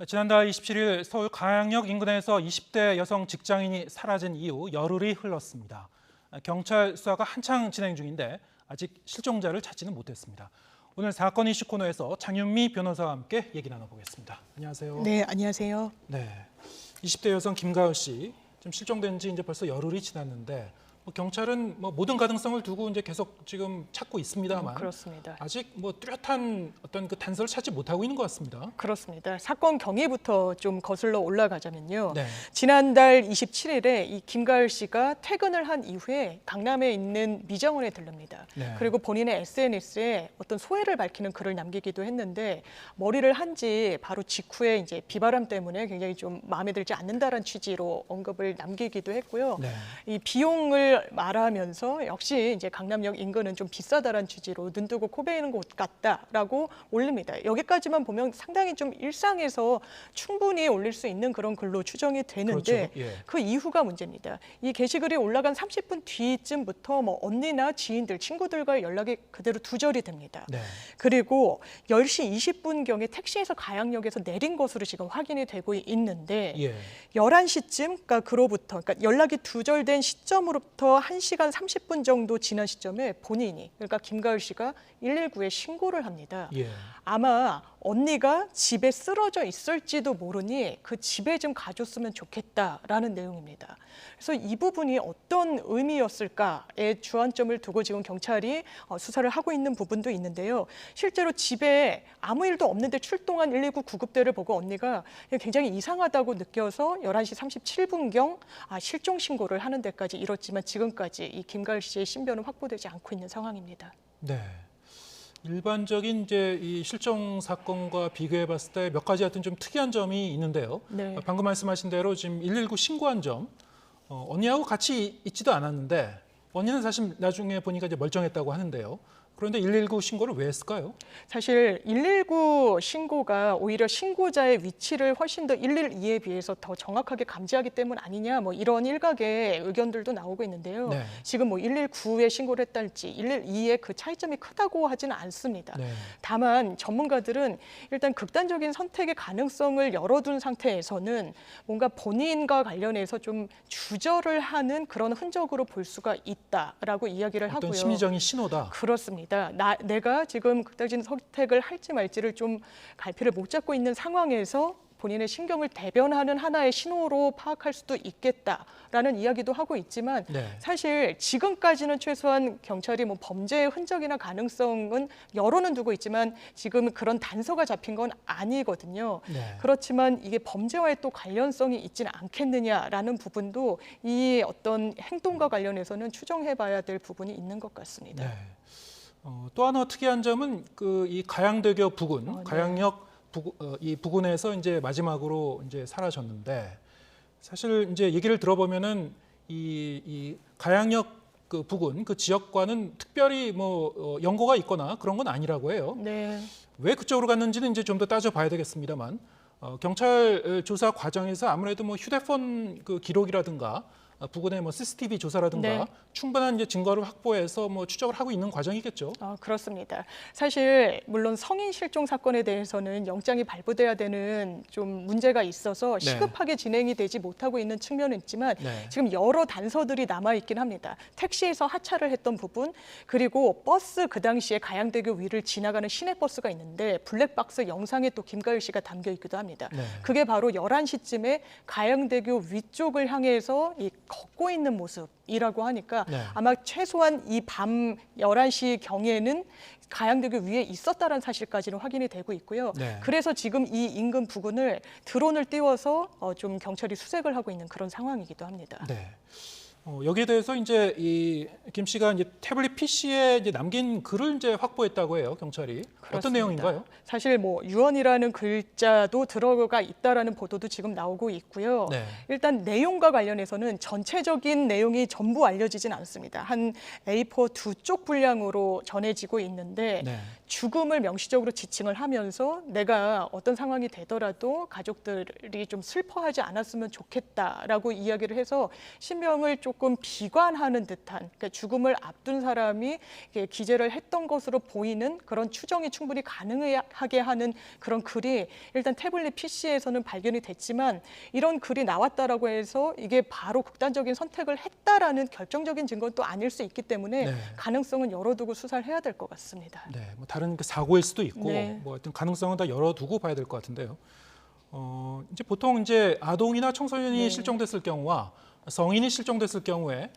지난달 27일 서울 가양역 인근에서 20대 여성 직장인이 사라진 이후 열흘이 흘렀습니다. 경찰 수사가 한창 진행 중인데 아직 실종자를 찾지는 못했습니다. 오늘 사건 이슈 코너에서 장윤미 변호사와 함께 얘기 나눠보겠습니다. 안녕하세요. 네, 안녕하세요. 네, 20대 여성 김가을 씨 지금 실종된 지 이제 벌써 열흘이 지났는데 경찰은 모든 가능성을 두고 이제 계속 지금 찾고 있습니다만 그렇습니다. 아직 뚜렷한 어떤 그 단서를 찾지 못하고 있는 것 같습니다. 그렇습니다. 사건 경위부터 좀 거슬러 올라가자면요. 네. 지난달 27일에 이 김가을 씨가 퇴근을 한 이후에 강남에 있는 미장원에 들릅니다. 네. 그리고 본인의 SNS에 어떤 소회를 밝히는 글을 남기기도 했는데 머리를 한 지 바로 직후에 이제 비바람 때문에 굉장히 좀 마음에 들지 않는다라는 취지로 언급을 남기기도 했고요. 네. 이 비용을 말하면서 역시 이제 강남역 인근은 좀 비싸다라는 취지로 눈 뜨고 코 베이는 곳 같다라고 올립니다. 여기까지만 보면 상당히 좀 일상에서 충분히 올릴 수 있는 그런 글로 추정이 되는데 그렇죠. 예. 그 이후가 문제입니다. 이 게시글이 올라간 30분 뒤쯤부터 언니나 지인들, 친구들과의 연락이 그대로 두절이 됩니다. 네. 그리고 10시 20분경에 택시에서 가양역에서 내린 것으로 지금 확인이 되고 있는데 예. 11시쯤, 그러니까 연락이 두절된 시점으로부터 1시간 30분 정도 지난 시점에 본인이, 그러니까 김가을 씨가 119에 신고를 합니다. 예. 아마 언니가 집에 쓰러져 있을지도 모르니 그 집에 좀 가줬으면 좋겠다라는 내용입니다. 그래서 이 부분이 어떤 의미였을까에 주안점을 두고 지금 경찰이 수사를 하고 있는 부분도 있는데요. 실제로 집에 아무 일도 없는데 출동한 119 구급대를 보고 언니가 굉장히 이상하다고 느껴서 11시 37분경 실종 신고를 하는 데까지 이뤘지만 지금까지 이 김가을 씨의 신변은 확보되지 않고 있는 상황입니다. 네. 일반적인 이제 이 실종 사건과 비교해봤을 때 몇 가지 하여튼 좀 특이한 점이 있는데요. 네. 방금 말씀하신 대로 지금 119 신고한 점, 언니하고 같이 있지도 않았는데 언니는 사실 나중에 보니까 이제 멀쩡했다고 하는데요. 그런데 119 신고를 왜 했을까요? 사실 119 신고가 오히려 신고자의 위치를 훨씬 더 112에 비해서 더 정확하게 감지하기 때문 아니냐 이런 일각의 의견들도 나오고 있는데요. 네. 지금 119에 신고를 했달지 112의 그 차이점이 크다고 하지는 않습니다. 네. 다만 전문가들은 일단 극단적인 선택의 가능성을 열어둔 상태에서는 뭔가 본인과 관련해서 좀 주저를 하는 그런 흔적으로 볼 수가 있다라고 이야기를 어떤 하고요. 심리적인 신호다. 그렇습니다. 내가 지금 극단적인 선택을 할지 말지를 좀 갈피를 못 잡고 있는 상황에서 본인의 신경을 대변하는 하나의 신호로 파악할 수도 있겠다라는 이야기도 하고 있지만 네. 사실 지금까지는 최소한 경찰이 범죄의 흔적이나 가능성은 열어는 두고 있지만 지금 그런 단서가 잡힌 건 아니거든요. 네. 그렇지만 이게 범죄와의 또 관련성이 있지는 않겠느냐라는 부분도 이 어떤 행동과 관련해서는 추정해봐야 될 부분이 있는 것 같습니다. 네. 또 하나 특이한 점은 이 가양대교 부근, 네. 가양역 이 부근에서 이제 마지막으로 이제 사라졌는데 사실 이제 얘기를 들어보면은 이 가양역 그 부근 그 지역과는 특별히 연고가 있거나 그런 건 아니라고 해요. 네. 왜 그쪽으로 갔는지는 이제 좀 더 따져봐야 되겠습니다만 경찰 조사 과정에서 아무래도 휴대폰 그 기록이라든가 부근의 CCTV 조사라든가 네. 충분한 이제 증거를 확보해서 추적을 하고 있는 과정이겠죠. 그렇습니다. 사실 물론 성인 실종 사건에 대해서는 영장이 발부돼야 되는 좀 문제가 있어서 네. 시급하게 진행이 되지 못하고 있는 측면은 있지만 네. 지금 여러 단서들이 남아 있긴 합니다. 택시에서 하차를 했던 부분, 그리고 버스 그 당시에 가양대교 위를 지나가는 시내버스가 있는데 블랙박스 영상에 또 김가을 씨가 담겨 있기도 합니다. 네. 그게 바로 11시쯤에 가양대교 위쪽을 향해서 걷고 있는 모습이라고 하니까 네. 아마 최소한 이 밤 11시 경에는 가양대교 위에 있었다는 사실까지는 확인이 되고 있고요. 네. 그래서 지금 이 인근 부근을 드론을 띄워서 좀 경찰이 수색을 하고 있는 그런 상황이기도 합니다. 네. 여기에 대해서 이제 이 김 씨가 이제 태블릿 PC에 이제 남긴 글을 이제 확보했다고 해요, 경찰이. 그렇습니다. 어떤 내용인가요? 사실 유언이라는 글자도 들어가 있다라는 보도도 지금 나오고 있고요. 네. 일단 내용과 관련해서는 전체적인 내용이 전부 알려지진 않습니다. 한 A4 두 쪽 분량으로 전해지고 있는데 네. 죽음을 명시적으로 지칭을 하면서 내가 어떤 상황이 되더라도 가족들이 좀 슬퍼하지 않았으면 좋겠다라고 이야기를 해서 신병을 조금 조금 비관하는 듯한, 그러니까 죽음을 앞둔 사람이 기재를 했던 것으로 보이는 그런 추정이 충분히 가능하게 하는 그런 글이 일단 태블릿 PC에서는 발견이 됐지만, 이런 글이 나왔다라고 해서 이게 바로 극단적인 선택을 했다라는 결정적인 증거는 또 아닐 수 있기 때문에 네. 가능성은 열어두고 수사를 해야 될 것 같습니다. 네, 뭐 다른 그 사고일 수도 있고 네. 뭐 어떤 가능성은 다 열어두고 봐야 될 것 같은데요. 이제 보통 이제 아동이나 청소년이 네. 실종됐을 경우와 성인이 실종됐을 경우에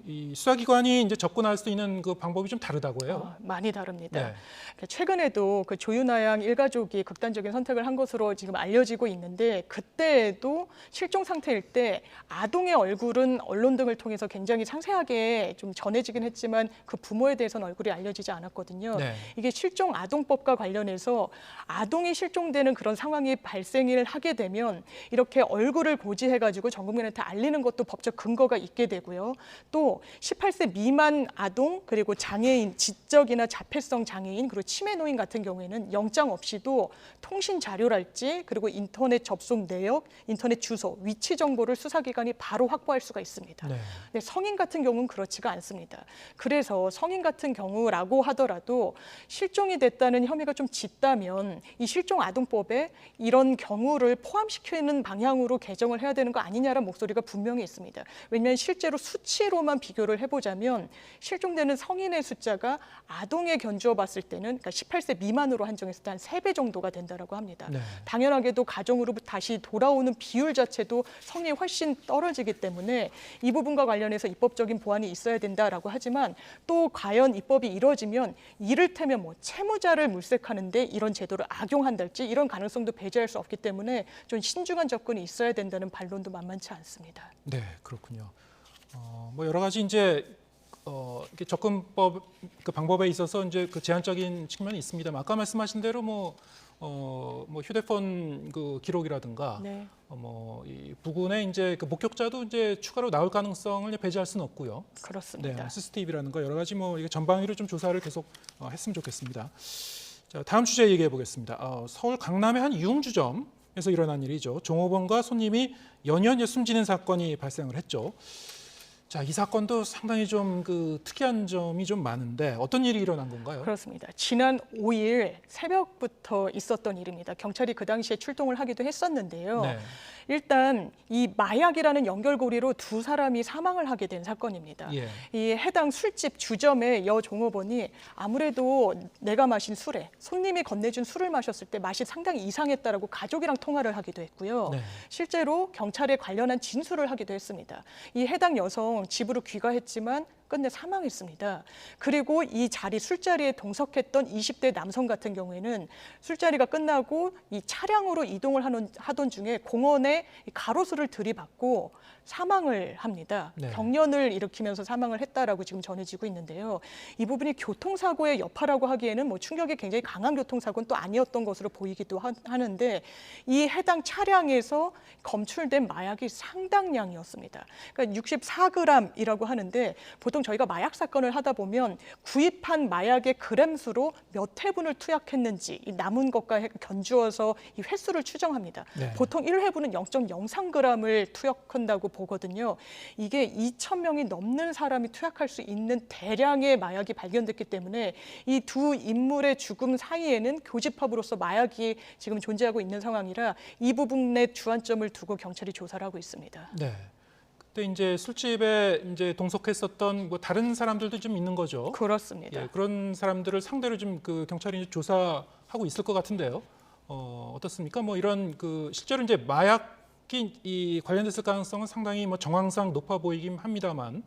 이 수사기관이 이제 접근할 수 있는 그 방법이 좀 다르다고 해요. 많이 다릅니다. 네. 최근에도 그 조윤아 양 일가족이 극단적인 선택을 한 것으로 지금 알려지고 있는데, 그때도 실종 상태일 때 아동의 얼굴은 언론 등을 통해서 굉장히 상세하게 좀 전해지긴 했지만 그 부모에 대해서는 얼굴이 알려지지 않았거든요. 네. 이게 실종 아동법과 관련해서 아동이 실종되는 그런 상황이 발생을 하게 되면 이렇게 얼굴을 고지해가지고 전 국민한테 알리는 것도 법적 근거가 있게 되고요. 또 18세 미만 아동, 그리고 장애인, 지적이나 자폐성 장애인, 그리고 치매 노인 같은 경우에는 영장 없이도 통신 자료랄지, 그리고 인터넷 접속 내역, 인터넷 주소, 위치 정보를 수사기관이 바로 확보할 수가 있습니다. 네. 근데 성인 같은 경우는 그렇지가 않습니다. 그래서 성인 같은 경우라고 하더라도 실종이 됐다는 혐의가 좀 짙다면 이 실종 아동법에 이런 경우를 포함시키는 방향으로 개정을 해야 되는 거 아니냐라는 목소리가 분명히 있습니다. 왜냐하면 실제로 수치로만 비교를 해보자면 실종되는 성인의 숫자가 아동에 견주어 봤을 때는, 그러니까 18세 미만으로 한정했을 때 한 3배 정도가 된다라고 합니다. 네. 당연하게도 가정으로 다시 돌아오는 비율 자체도 성이 훨씬 떨어지기 때문에 이 부분과 관련해서 입법적인 보완이 있어야 된다라고 하지만, 또 과연 입법이 이루어지면 이를테면 뭐 채무자를 물색하는데 이런 제도를 악용한달지 이런 가능성도 배제할 수 없기 때문에 좀 신중한 접근이 있어야 된다는 반론도 만만치 않습니다. 네, 그렇군요. 뭐 여러 가지 이제 이렇게 접근법 그 방법에 있어서 이제 그 제한적인 측면이 있습니다만, 아까 말씀하신 대로 뭐 휴대폰 그 기록이라든가 네. 이 부근에 이제 그 목격자도 이제 추가로 나올 가능성을 배제할 수는 없고요. 그렇습니다. 네, CCTV라든가 여러 가지 뭐 이게 전방위로 좀 조사를 계속 했으면 좋겠습니다. 자, 다음 주제 얘기해 보겠습니다. 서울 강남의 한 유흥주점에서 일어난 일이죠. 종업원과 손님이 연이어 숨지는 사건이 발생을 했죠. 자, 이 사건도 상당히 좀 그 특이한 점이 좀 많은데 어떤 일이 일어난 건가요? 그렇습니다. 지난 5일 새벽부터 있었던 일입니다. 경찰이 그 당시에 출동을 하기도 했었는데요. 네. 일단 이 마약이라는 연결고리로 두 사람이 사망을 하게 된 사건입니다. 예. 이 해당 술집 주점의 여 종업원이 아무래도 내가 마신 술에 손님이 건네준 술을 마셨을 때 맛이 상당히 이상했다라고 가족이랑 통화를 하기도 했고요. 네. 실제로 경찰에 관련한 진술을 하기도 했습니다. 이 해당 여성 집으로 귀가했지만 끝내 사망했습니다. 그리고 이 술자리에 동석했던 20대 남성 같은 경우에는 술자리가 끝나고 이 차량으로 이동을 하던 중에 공원에 가로수를 들이받고 사망을 합니다. 네. 경련을 일으키면서 사망을 했다라고 지금 전해지고 있는데요. 이 부분이 교통사고의 여파라고 하기에는 뭐 충격이 굉장히 강한 교통사고는 또 아니었던 것으로 보이기도 하는데, 이 해당 차량에서 검출된 마약이 상당량이었습니다. 그러니까 64g이라고 하는데, 보통 저희가 마약 사건을 하다 보면 구입한 마약의 그램수로 몇 회분을 투약했는지 이 남은 것과 견주어서 이 횟수를 추정합니다. 네. 보통 1회분은 0.03g을 투약한다고 보거든요. 이게 2,000명이 넘는 사람이 투약할 수 있는 대량의 마약이 발견됐기 때문에 이 두 인물의 죽음 사이에는 교집합으로서 마약이 지금 존재하고 있는 상황이라 이 부분에 주안점을 두고 경찰이 조사를 하고 있습니다. 네. 그때 이제 술집에 이제 동석했었던 뭐 다른 사람들도 좀 있는 거죠. 그렇습니다. 예, 그런 사람들을 상대로 좀 그 경찰이 이제 조사하고 있을 것 같은데요. 어떻습니까? 뭐 이런 그 실제로 이제 마약이 관련됐을 가능성은 상당히 뭐 정황상 높아 보이긴 합니다만,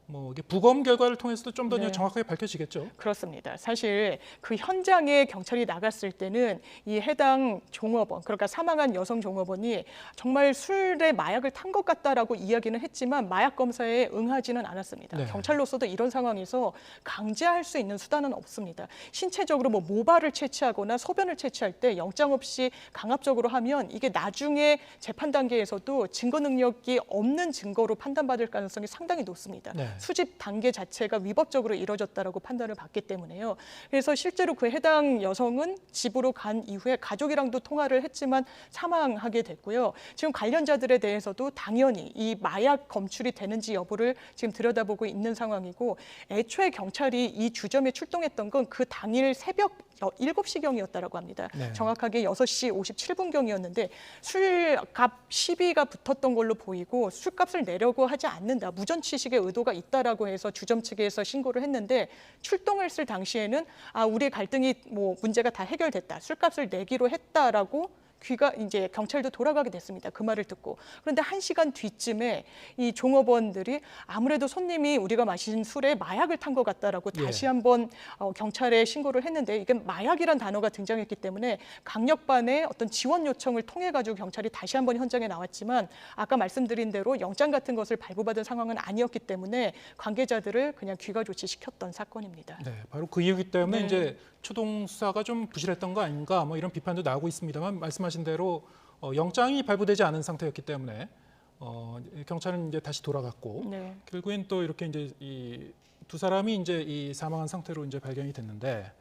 뭐 이게 부검 결과를 통해서도 좀 더 네. 정확하게 밝혀지겠죠. 그렇습니다. 사실 그 현장에 경찰이 나갔을 때는 이 해당 종업원, 그러니까 사망한 여성 종업원이 정말 술에 마약을 탄 것 같다라고 이야기는 했지만 마약 검사에 응하지는 않았습니다. 네. 경찰로서도 이런 상황에서 강제할 수 있는 수단은 없습니다. 신체적으로 뭐 모발을 채취하거나 소변을 채취할 때 영장 없이 강압적으로 하면 이게 나중에 재판 단계에서도 증거 능력이 없는 증거로 판단받을 가능성이 상당히 높습니다. 네. 수집 단계 자체가 위법적으로 이뤄졌다라고 판단을 받기 때문에요. 그래서 실제로 그 해당 여성은 집으로 간 이후에 가족이랑도 통화를 했지만 사망하게 됐고요. 지금 관련자들에 대해서도 당연히 이 마약 검출이 되는지 여부를 지금 들여다보고 있는 상황이고, 애초에 경찰이 이 주점에 출동했던 건 그 당일 새벽 7시경이었다라고 합니다. 네. 정확하게 6시 57분경이었는데 술값 시비가 붙었던 걸로 보이고 술값을 내려고 하지 않는다, 무전취식의 의도가 있다라고 해서 주점 측에서 신고를 했는데, 출동했을 당시에는 우리 갈등이 문제가 다 해결됐다, 술값을 내기로 했다라고 귀가 이제 경찰도 돌아가게 됐습니다. 그 말을 듣고. 그런데 1시간 뒤쯤에 이 종업원들이 아무래도 손님이 우리가 마신 술에 마약을 탄 것 같다라고 다시 한번 경찰에 신고를 했는데, 이게 마약이란 단어가 등장했기 때문에 강력반의 어떤 지원 요청을 통해 가지고 경찰이 다시 한번 현장에 나왔지만, 아까 말씀드린 대로 영장 같은 것을 발부받은 상황은 아니었기 때문에 관계자들을 그냥 귀가 조치시켰던 사건입니다. 네, 바로 그 이유기 때문에 이제 초동 수사가 좀 부실했던 거 아닌가, 뭐 이런 비판도 나오고 있습니다만, 말씀하신 대로 영장이 발부되지 않은 상태였기 때문에 경찰은 이제 다시 돌아갔고, 결국엔 또 이렇게 이제 이 두 사람이 이제 이 사망한 상태로 이제 발견이 됐는데,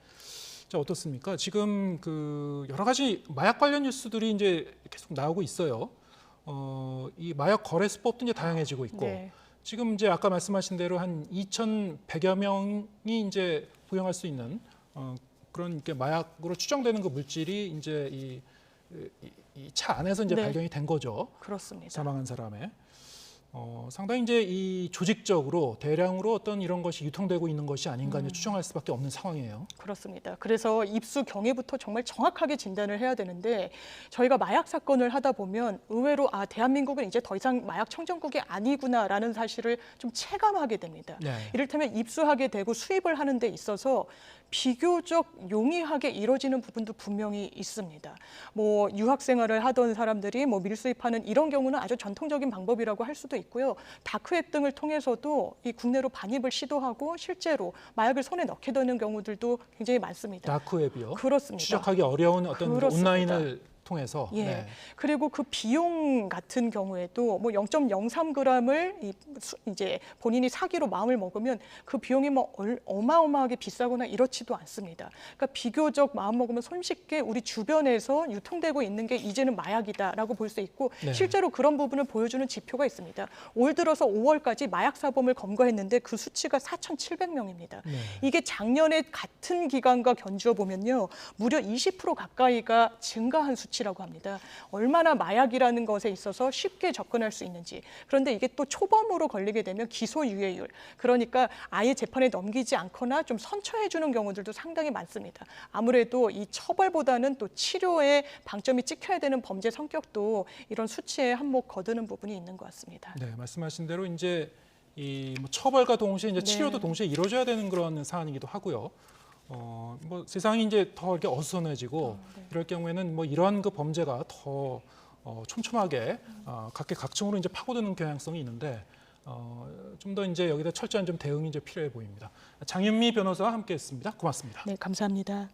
자, 어떻습니까? 지금 그 여러 가지 마약 관련 뉴스들이 이제 계속 나오고 있어요. 이 마약 거래 수법도 이제 다양해지고 있고. 지금 이제 아까 말씀하신 대로 한 2,100여 명이 이제服用할 수 있는 그런 이렇게 마약으로 추정되는 그 물질이 이제 이 차 안에서 이제 발견이 된 거죠. 그렇습니다. 사망한 사람의. 상당히 이제 이 조직적으로 대량으로 어떤 이런 것이 유통되고 있는 것이 아닌가 이제 추정할 수밖에 없는 상황이에요. 그렇습니다. 그래서 입수 경위부터 정말 정확하게 진단을 해야 되는데, 저희가 마약 사건을 하다 보면 의외로 대한민국은 이제 더 이상 마약 청정국이 아니구나라는 사실을 좀 체감하게 됩니다. 이를테면 입수하게 되고 수입을 하는 데 있어서 비교적 용이하게 이루어지는 부분도 분명히 있습니다. 유학 생활을 하던 사람들이 밀수입하는 이런 경우는 아주 전통적인 방법이라고 할 수도 있고요. 다크웹 등을 통해서도 이 국내로 반입을 시도하고 실제로 마약을 손에 넣게 되는 경우들도 굉장히 많습니다. 다크웹이요? 그렇습니다. 추적하기 어려운 어떤 온라인을 통해서. 그리고 그 비용 같은 경우에도 0.03g을 이제 본인이 사기로 마음을 먹으면 그 비용이 어마어마하게 비싸거나 이렇지도 않습니다. 그러니까 비교적 마음 먹으면 손쉽게 우리 주변에서 유통되고 있는 게 이제는 마약이다라고 볼 수 있고, 실제로 그런 부분을 보여주는 지표가 있습니다. 올 들어서 5월까지 마약 사범을 검거했는데 그 수치가 4,700명입니다. 이게 작년에 같은 기간과 견주어 보면요, 무려 20% 가까이가 증가한 수치라고 합니다. 얼마나 마약이라는 것에 있어서 쉽게 접근할 수 있는지. 그런데 이게 또 초범으로 걸리게 되면 기소 유예율, 그러니까 아예 재판에 넘기지 않거나 좀 선처해 주는 경우들도 상당히 많습니다. 아무래도 이 처벌보다는 또 치료에 방점이 찍혀야 되는 범죄 성격도 이런 수치에 한몫 거두는 부분이 있는 것 같습니다. 네, 말씀하신 대로 이제 이 처벌과 동시에 이제 치료도 동시에 이루어져야 되는 그런 사안이기도 하고요. 세상이 이제 더 이렇게 어수선해지고 이럴 경우에는 이런 그 범죄가 더 촘촘하게 각계각층으로 이제 파고드는 경향성이 있는데, 좀 더 이제 여기다 철저한 좀 대응이 이제 필요해 보입니다. 장윤미 변호사와 함께했습니다. 고맙습니다. 네, 감사합니다.